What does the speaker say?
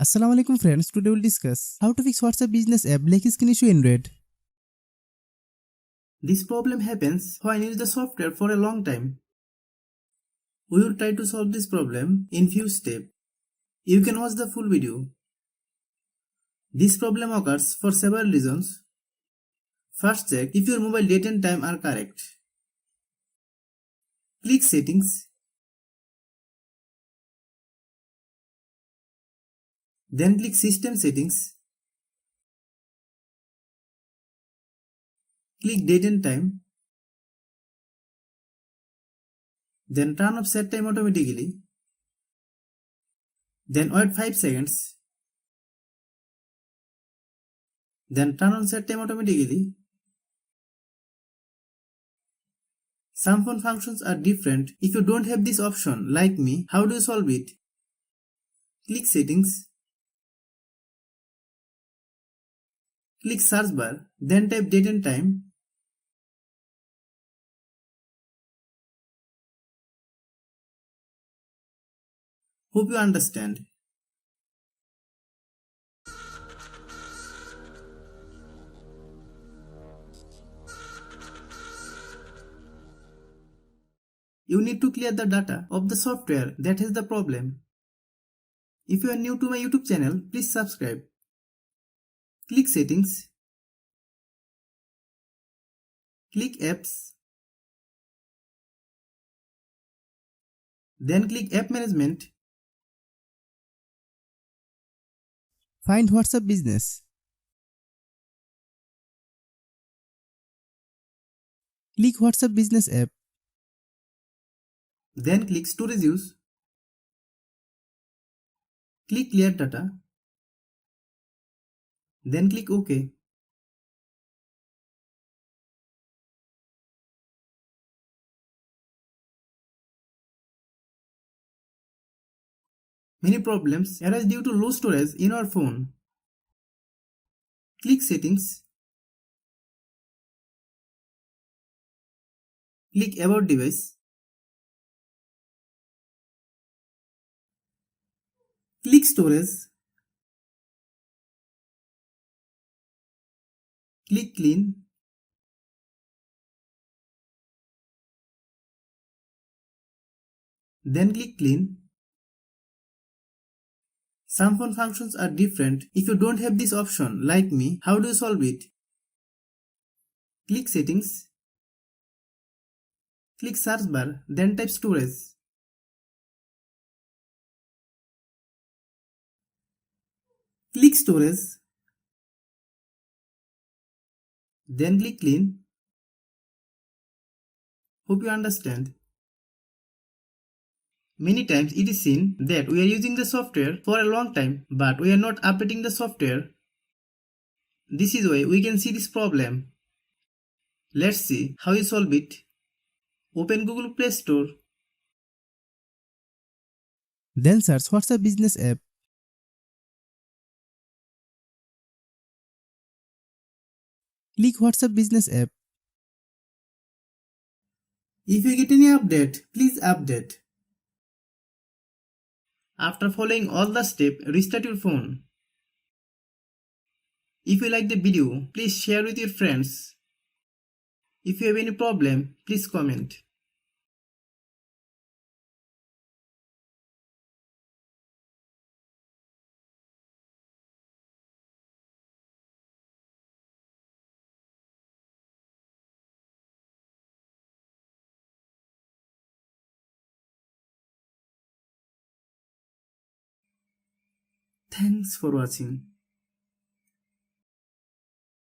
Assalamu alaikum friends, today we'll discuss how to fix WhatsApp business app black screen issue in red. This problem happens when you use the software for a long time. We will try to solve this problem in few steps. You can watch the full video. This problem occurs for several reasons. First, check if your mobile date and time are correct. Click Settings. Then click System Settings. Click Date and Time. Then turn off set time automatically. Then wait 5 seconds. Then turn on set time automatically. Some phone functions are different. If you don't have this option, like me, how do you solve it? Click Settings. Click Search bar, then type date and time. Hope you understand. You need to clear the data of the software that has the problem. If you are new to my YouTube channel, please subscribe. Click Settings. Click Apps. Then click App Management. Find WhatsApp business. Click WhatsApp business app. Then click Storage Use. Click Clear Data. Then click OK. Many problems arise due to low storage in our phone. Click Settings. Click About Device. Click Storage. Click Clean. Then click Clean. Some phone functions are different. If you don't have this option, like me, how do you solve it? Click Settings. Click Search bar, then type Storage. Click Storage. Then click Clean. Hope you understand. Many times it is seen that we are using the software for a long time, but we are not updating the software. This is why we can see this problem. Let's see how you solve it. Open Google Play Store. Then search WhatsApp business app. Click WhatsApp business app. If you get any update, please update. After following all the steps, restart your phone. If you like the video, please share with your friends. If you have any problem, please comment. Thanks for watching.